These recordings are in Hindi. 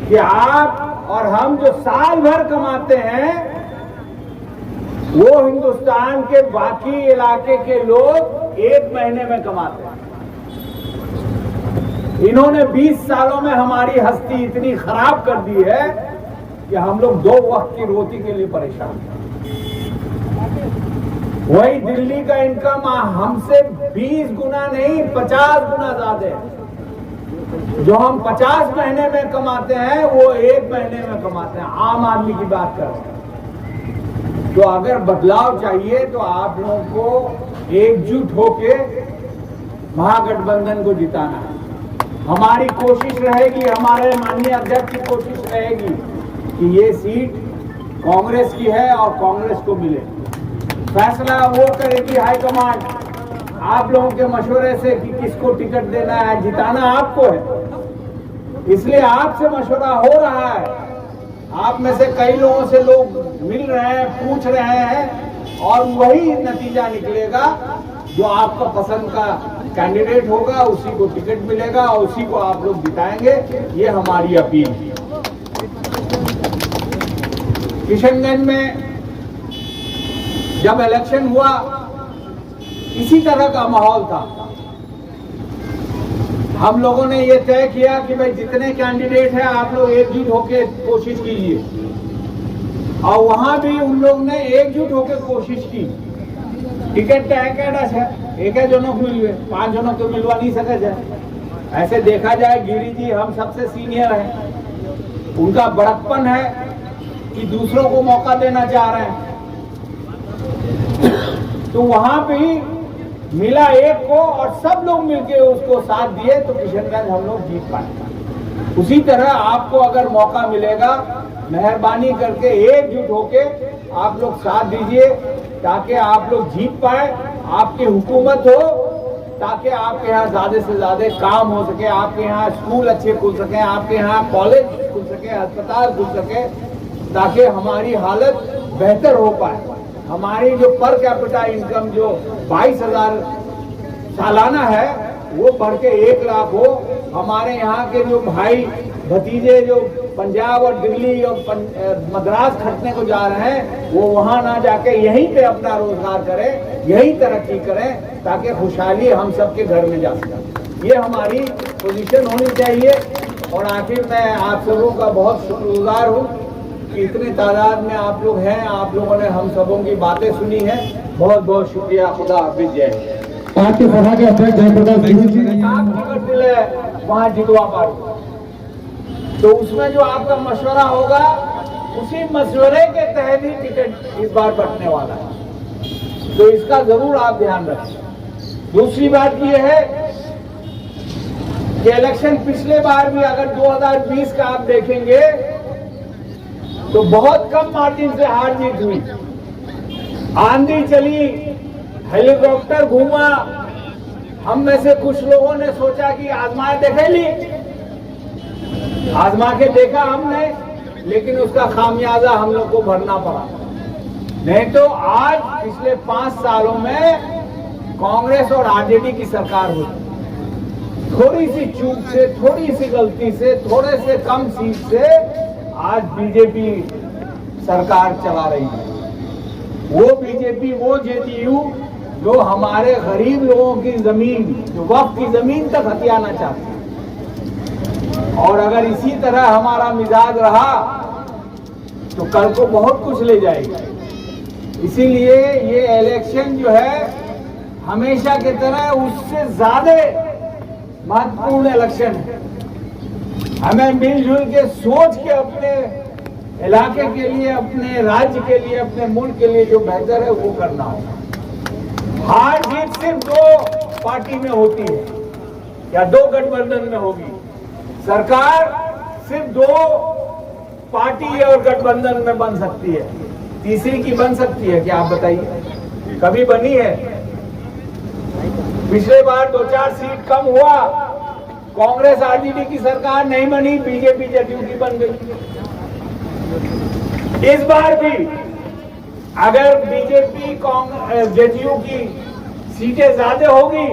कि आप और हम जो साल भर कमाते हैं वो हिंदुस्तान के बाकी इलाके के लोग 1 महीने में कमाते हैं। इन्होंने 20 सालों में हमारी हस्ती इतनी खराब कर दी है कि हम लोग 2 वक्त की रोटी के लिए परेशान हैं। वही दिल्ली का इनकम हमसे 20 गुना नहीं 50 गुना ज्यादा है। जो हम 50 महीने में कमाते हैं वो 1 महीने में कमाते हैं। आम आदमी की बात कर रहे हैं। तो अगर बदलाव चाहिए तो आप लोगों को एकजुट होके महागठबंधन को जिताना है। हमारी कोशिश रहेगी, हमारे माननीय अध्यक्ष की कोशिश रहेगी कि ये सीट कांग्रेस की है और कांग्रेस को मिले। फैसला वो करेगी हाईकमांड आप लोगों के मशवरे से कि किसको टिकट देना है। जिताना आपको है, इसलिए आपसे मशवरा हो रहा है। आप में से कई लोगों से लोग मिल रहे हैं, पूछ रहे हैं और वही नतीजा निकलेगा। जो आपका पसंद का कैंडिडेट होगा उसी को टिकट मिलेगा और उसी को आप लोग जिताएंगे। ये हमारी अपील है। किशनगंज में जब इलेक्शन हुआ इसी तरह का माहौल था। हम लोगों ने ये तय किया कि भाई जितने कैंडिडेट हैं आप लोग एकजुट होकर कोशिश कीजिए और वहां भी उन लोग ने एकजुट होकर कोशिश की। टिकट एक जनों को मिलवे 5 जनों को मिलवा नहीं सके जाए। ऐसे देखा जाए गिरी जी हम सबसे सीनियर हैं, उनका बड़प्पन है कि दूसरों को मौका देना चाह रहे हैं। तो वहां पे ही मिला एक को और सब लोग मिलके उसको साथ दिए तो किशनगंज हम लोग जीत पाए। उसी तरह आपको अगर मौका मिलेगा मेहरबानी करके एकजुट होके आप लोग साथ दीजिए ताकि आप लोग जीत पाए, आपकी हुकूमत हो, ताकि आपके यहाँ ज्यादा से ज्यादा काम हो सके, आपके यहाँ स्कूल अच्छे खुल सके, आपके यहाँ कॉलेज खुल सके, अस्पताल खुल सके, ताकि हमारी हालत बेहतर हो पाए। हमारी जो पर कैपिटा इनकम जो 22,000 सालाना है वो बढ़ के 1 लाख हो। हमारे यहाँ के जो भाई भतीजे जो पंजाब और दिल्ली और मद्रास खटने को जा रहे हैं वो वहां ना जाके यहीं पे अपना रोजगार करें, यही तरक्की करें ताकि खुशहाली हम सबके घर में जा सके। ये हमारी पोजीशन होनी चाहिए। और आखिर मैं आप सबों का बहुत शुक्रगुजार हूँ कि इतनी तादाद में आप लोग हैं, आप लोगों ने हम सबों की बातें सुनी है। बहुत बहुत शुक्रिया। खुदा हाफिज। जय। पार्टी सभा के अध्यक्ष जयप्रकाश जी टिकट मिले वहां जितवा पाओ तो उसमें जो आपका मशवरा होगा उसी मशवरे के तहत ही टिकट इस बार बंटने वाला है। तो इसका जरूर आप ध्यान रखें। दूसरी बात यह है कि इलेक्शन पिछले बार भी अगर 2020 का आप देखेंगे तो बहुत कम मार्जिन से हार जीत हुई। आंधी चली, हेलीकॉप्टर घूमा, हम में से कुछ लोगों ने सोचा कि आजमा देखे ली, आजमा के देखा हमने, लेकिन उसका खामियाजा हम लोग को भरना पड़ा। नहीं तो आज पिछले 5 सालों में कांग्रेस और आरजेडी की सरकार हुई। थोड़ी सी चूक से, थोड़ी सी गलती से, थोड़े से कम सीट से आज बीजेपी सरकार चला रही है। वो बीजेपी, वो जेडीयू जो हमारे गरीब लोगों की जमीन, जो वक्फ की जमीन तक हथियाना चाहती है। और अगर इसी तरह हमारा मिजाज रहा तो कल को बहुत कुछ ले जाएगी। इसीलिए ये इलेक्शन जो है हमेशा की तरह उससे ज्यादा महत्वपूर्ण इलेक्शन है। हमें मिलजुल के सोच के अपने इलाके के लिए, अपने राज्य के लिए, अपने मुल्क के लिए जो बेहतर है वो करना होगा। हार जीत सिर्फ 2 पार्टी में होती है या 2 गठबंधन में होगी। सरकार सिर्फ 2 पार्टी और गठबंधन में बन सकती है, तीसरी की बन सकती है क्या? आप बताइए, कभी बनी है? पिछले बार 2-4 सीट कम हुआ, कांग्रेस आरजेडी की सरकार नहीं बनी, बीजेपी जेडीयू की बन गई। इस बार भी अगर बीजेपी जेडीयू की सीटें ज्यादा होगी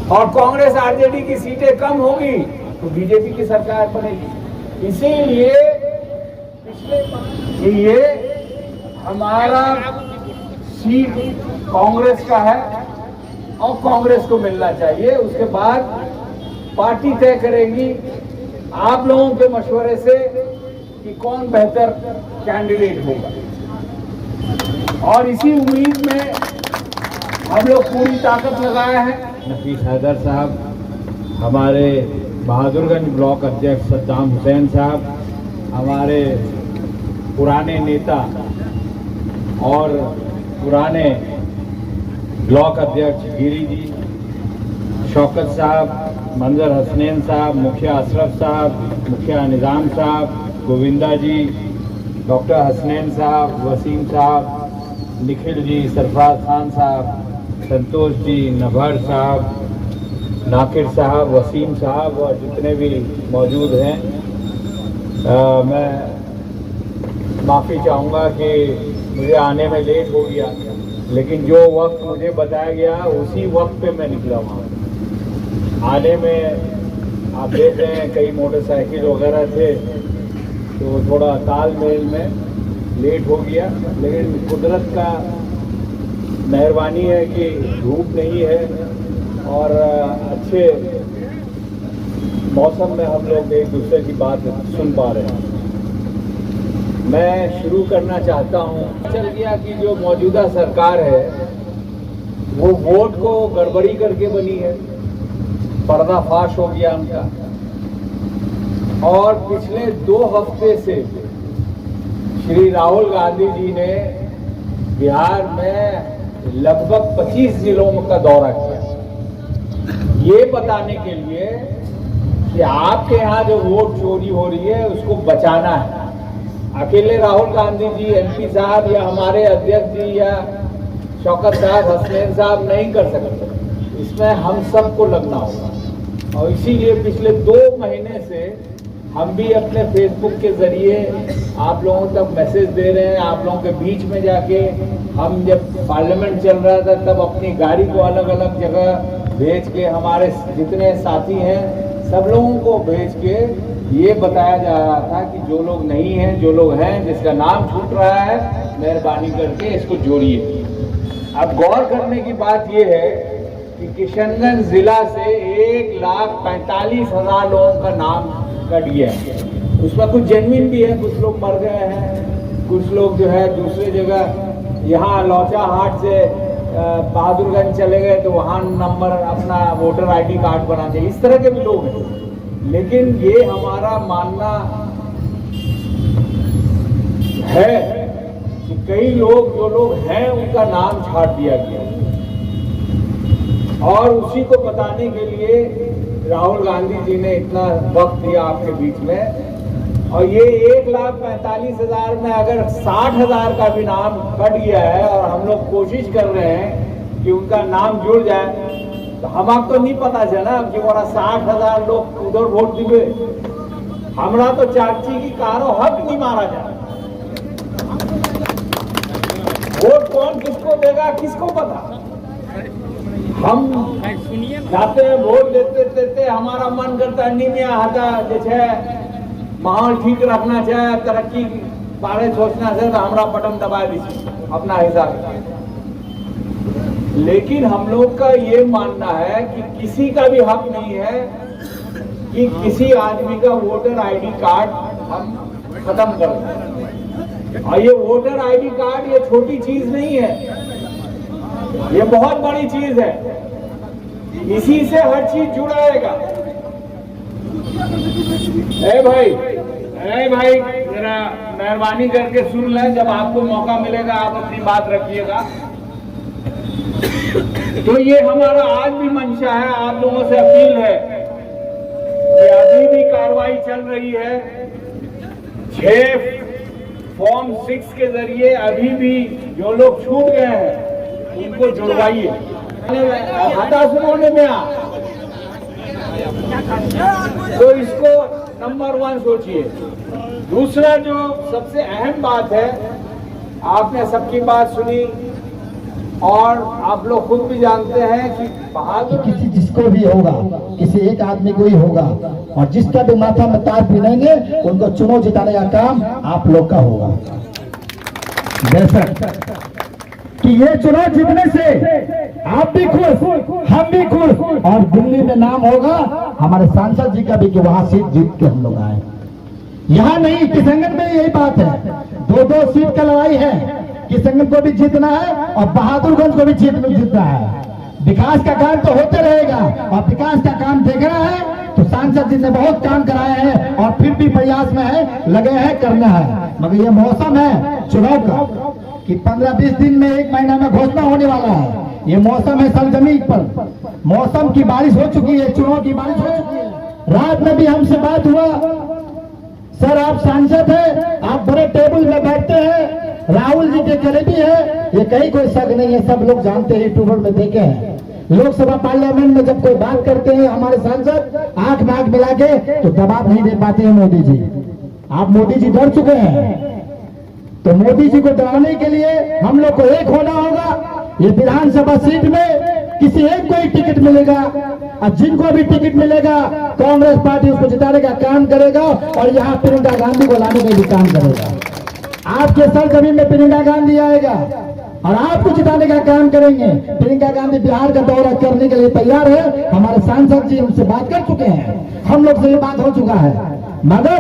और कांग्रेस आरजेडी की सीटें कम होगी तो बीजेपी की सरकार बनेगी। इसीलिए ये हमारा सीट कांग्रेस का है और कांग्रेस को मिलना चाहिए। उसके बाद पार्टी तय करेगी आप लोगों के मशवरे से कि कौन बेहतर कैंडिडेट होगा, और इसी उम्मीद में हम लोग पूरी ताकत लगाए हैं। नफीस हैदर साहब, हमारे बहादुरगंज ब्लॉक अध्यक्ष सद्दाम हुसैन साहब, हमारे पुराने नेता और पुराने ब्लॉक अध्यक्ष गिरी जी, शौकत साहब, मंजर हसनैन साहब, मुखिया अशरफ साहब, मुखिया निज़ाम साहब, गोविंदा जी, डॉक्टर हसनैन साहब, वसीम साहब, निखिल जी, सरफराज खान साहब, संतोष जी, नभर साहब, नाकिर साहब, वसीम साहब और जितने भी मौजूद हैं, मैं माफ़ी चाहूँगा कि मुझे आने में लेट हो गया, लेकिन जो वक्त मुझे बताया गया उसी वक्त पे मैं निकला वहाँ। आने में आप देख रहे हैं कई मोटरसाइकिल वगैरह थे, तो थोड़ा तालमेल में लेट हो गया, लेकिन कुदरत का मेहरबानी है कि धूप नहीं है और अच्छे मौसम में हम लोग एक दूसरे की बात सुन पा रहे हैं। मैं शुरू करना चाहता हूँ, चल गया कि जो मौजूदा सरकार है वो वोट को गड़बड़ी करके बनी है, पर्दाफाश हो गया उनका, और पिछले 2 हफ्ते से श्री राहुल गांधी जी ने बिहार में लगभग 25 जिलों का दौरा किया, ये बताने के लिए कि आपके यहाँ जो वोट चोरी हो रही है उसको बचाना है। अकेले राहुल गांधी जी, एमपी साहब या हमारे अध्यक्ष जी या शौकत साहब, हसनैन साहब नहीं कर सकते, इसमें हम सबको लगना होगा। और इसीलिए पिछले 2 महीने से हम भी अपने फेसबुक के जरिए आप लोगों तक मैसेज दे रहे हैं। आप लोगों के बीच में जाके हम जब पार्लियामेंट चल रहा था तब अपनी गाड़ी को अलग अलग जगह भेज के, हमारे जितने साथी हैं सब लोगों को भेज के ये बताया जा रहा था कि जो लोग नहीं हैं, जो लोग हैं, जिसका नाम छूट रहा है, मेहरबानी करके इसको जोड़िए। अब गौर करने की बात ये है कि किशनगंज जिला से 1,45,000 लोगों का नाम कट गया है। उसमें कुछ जेन्युइन भी है, कुछ लोग मर गए हैं, कुछ लोग जो है दूसरे जगह, यहाँ लौचा हाट से बहादुरगंज चले गए तो वहाँ नंबर अपना वोटर आईडी कार्ड बनाते, इस तरह के भी लोग हैं। लेकिन ये हमारा मानना है कि कई लोग, जो लोग हैं, उनका नाम छाट दिया गया, और उसी को बताने के लिए राहुल गांधी जी ने इतना वक्त दिया आपके बीच में। और ये 1,45,000 में अगर 60,000 का भी नाम कट गया है और हम लोग कोशिश कर रहे हैं कि उनका नाम जुड़ जाए, तो हमारा तो नहीं पता चला कि वो 60,000 लोग उधर वोट दिए। हमारा तो चाची की कारो हक नहीं मारा जाए। वोट कौन किसको देगा, किसको पता। हम जाते हैं वोट देते देते हमारा मन करता है नहीं में आता, जैसे माहौल ठीक रखना चाहे, तरक्की बारे सोचना चाहे तो हमारा बटन दबा दीजिए अपना हिसाब से। लेकिन हम लोग का ये मानना है कि किसी का भी हक नहीं है कि किसी आदमी का वोटर आईडी कार्ड हम खत्म कर दें। और ये वोटर आईडी कार्ड ये छोटी चीज नहीं है, ये बहुत बड़ी चीज है। इसी से हर चीज जुड़ाएगा। ए भाई जरा मेहरबानी करके सुन लें, जब आपको मौका मिलेगा आप अपनी बात रखिएगा। तो ये हमारा आज भी मंशा है, आप लोगों से अपील है कि अभी भी कार्रवाई चल रही है। 6 फॉर्म 6 के जरिए अभी भी जो लोग छूट गए हैं उनको जुड़वाइए। हताश होने में तो इसको नंबर 1 सोचिए। दूसरा जो सबसे अहम बात है, आपने सबकी बात सुनी, और आप लोग खुद भी जानते हैं कि बहादुर किसी जिसको भी होगा, किसी एक आदमी को ही होगा, और जिसका भी माथा में तार पहनेंगे उनको चुनाव जिताने का काम आप लोग का होगा। बेशक कि ये चुनाव जीतने से आप भी खुश, हम भी खुश, और दिल्ली में नाम होगा हमारे सांसद जी का भी कि वहां सीट जीत के हम लोग आए। यहाँ नहीं, किशनगंज में यही बात है, 2-2 सीट का लड़ाई है। किशनगंज को भी जीतना है और बहादुरगंज को भी जीतना है। विकास का काम तो होते रहेगा, और विकास का काम देखना है तो सांसद जी ने बहुत काम कराए हैं और फिर भी प्रयास में है, लगे हैं, करना है। मगर ये मौसम है चुनाव का कि 15-20 दिन में, 1 महीना में घोषणा होने वाला है। ये मौसम है सरजमीन पर, मौसम की बारिश हो चुकी है, चुनाव की बारिश हो चुकी है। रात में भी हमसे बात हुआ, सर आप सांसद हैं, आप बड़े टेबल में बैठते हैं, राहुल जी के करीबी है, ये कहीं कोई शक नहीं है, सब लोग जानते हैं, यूट्यूबर में देखे हैं। लोकसभा पार्लियामेंट में जब कोई बात करते हैं हमारे सांसद, आंख में आंख मिला के तो जवाब नहीं दे पाते हैं मोदी जी। आप मोदी जी डर चुके हैं, तो मोदी जी को डराने के लिए हम लोग को एक होना होगा। ये विधानसभा सीट में किसी एक को ही टिकट मिलेगा, और जिनको भी टिकट मिलेगा कांग्रेस पार्टी उसको जिताने का काम करेगा, और यहाँ प्रियंका गांधी को लाने का भी काम करेगा। आपके सर जमीन में प्रियंका गांधी आएगा और आपको जिताने का काम करेंगे। प्रियंका गांधी बिहार का दौरा करने के लिए तैयार है, हमारे सांसद जी उनसे बात कर चुके हैं, हम लोग से ये बात हो चुका है। मगर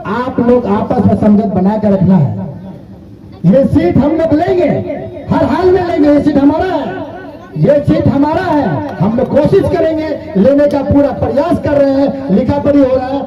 आप लोग आपस में संगत बनाकर रखना है। ये सीट हम लोग लेंगे, हर हाल में लेंगे, ये सीट हमारा है, ये सीट हमारा है। हम लोग कोशिश करेंगे, लेने का पूरा प्रयास कर रहे हैं, लिखा पढ़ी हो रहा है।